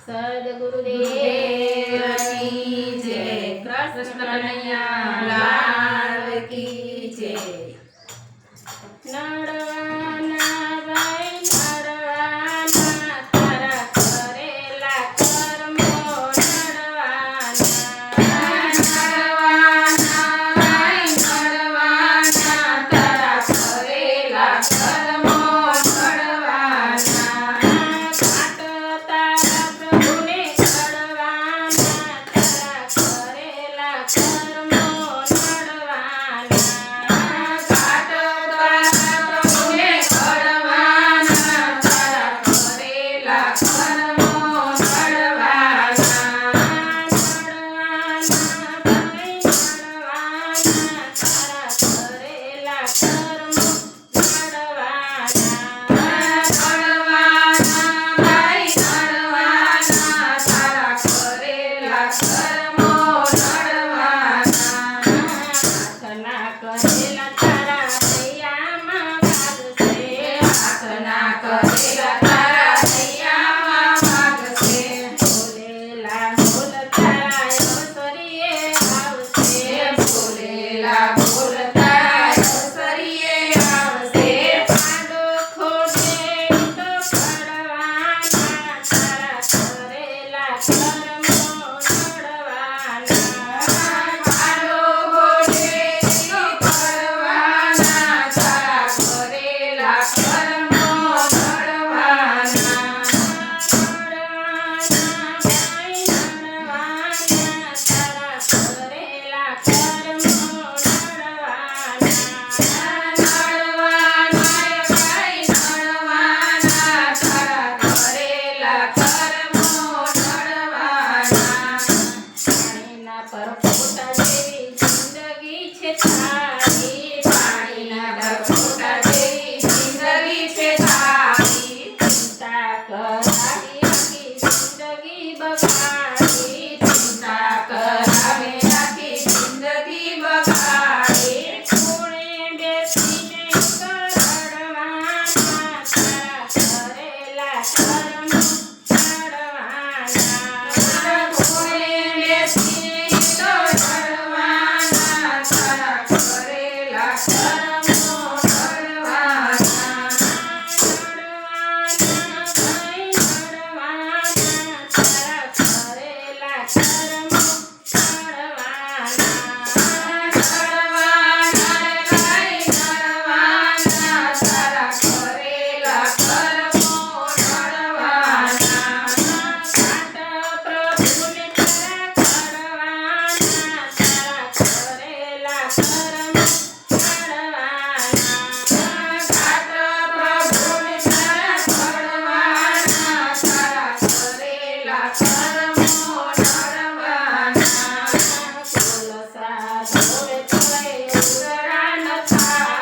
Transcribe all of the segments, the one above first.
સદગુરુદેવ કી જય. કૃષ્ણ કનૈયા લાલ કી જય. નડવાના ભાઈ નડવાના, તારા કરેલા કર્મો નડવાના. નડવાના ભાઈ નડવાના, તારા કરેલા કર્મો નડવાના. ઘાટ તારા પ્રભુને ચડવાના, તારા કરેલા કર્મો નડવાના. ઘાટ તારા પ્રભુને ચડવાના, તારા કરેલા કર્મો નડવાના. નડવાના ભાઈ નડવાના, તારા કરેલા કર્મો નડવાના. નડવાના ભાઈ નડવાના, તારા કરેલા કર્મો નડવાના. હાથના કરેલા તારા હૈયામાં વાગશે. હાથના કરેલા તારા હૈયામાં વાગશે. બોલેલા બોલ તારા અવસરીએ આવશે. બોલેલા બોલ તારા અવસરીએ આવશે. પાડો ખોટે તો પડવાના, તારા કરેલા કર્મો નડવાના. પાડો ખોટે તો પડવાના, તારા કરેલા કર્મો નડવાના. નડવાના ભાઈ નડવાના, તારા કરેલા કર્મો નડવાના. નડવાના ભાઈ નડવાના, તારા કરેલા કર્મો નડવાના. પાણીના પરપોટા જેવી જિંદગી છે તારી. પાણીના પરપોટા જેવી જિંદગી છે તારી. ચિંતા કરાવી આખી જિંદગી બગાડી. ચિંતા કરાવે આખી જિંદગી બગાડી. ખૂણે બેસીને કરડવાના, તારા કરેલા કર્મો નડવાના. ખૂણે બેસીને કરડવાના, તારા કરેલા કર્મો નડવાના. નડવાના ભાઈ નડવાના, તારા કરેલા કર્મો નડવાના. નડવાના ભાઈ નડવાના, તારા કરેલા કર્મો નડવાના. ઘાટ પ્રભુને તારા ચડવાના, તારા કરેલા કર્મો નડવાના. ઘાટ પ્રભુને તારા ચડવાના, તારા કરેલા કર્મો નડવાના. કોલસા ધોવે તોય ઉગરા ન થાય.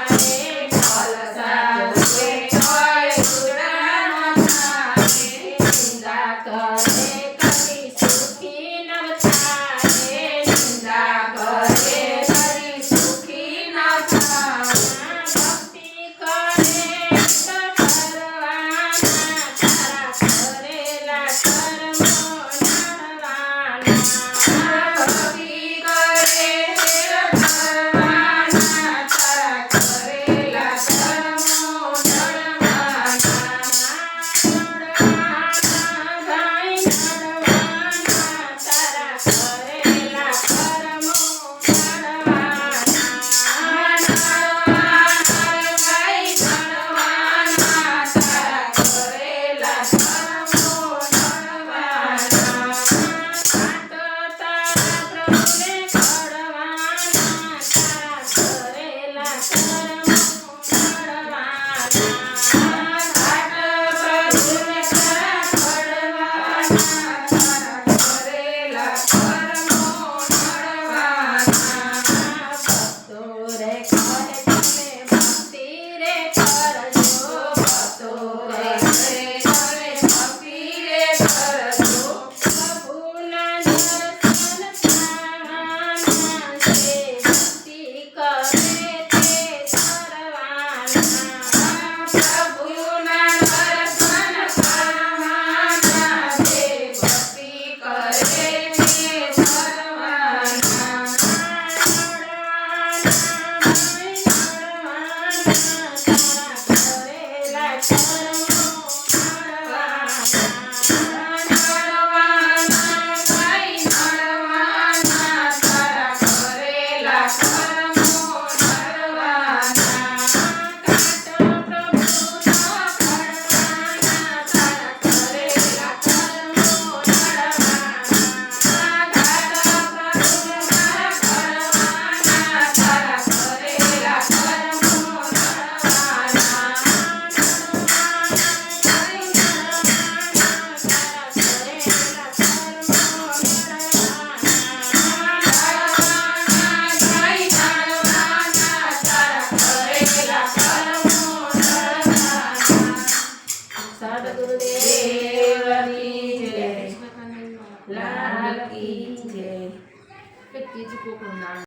કોલસા ધોવે તોય ઉગરા ન થાય. નિંદા કરે કદી સુખી ન થાય. નિંદા કરે કદી સુખી ન થાય. ભક્તિ કરે તો કરવાના, તારા કરેલા કર્મો લાલ કી જય. એક ત્રીજું કોકનું નામ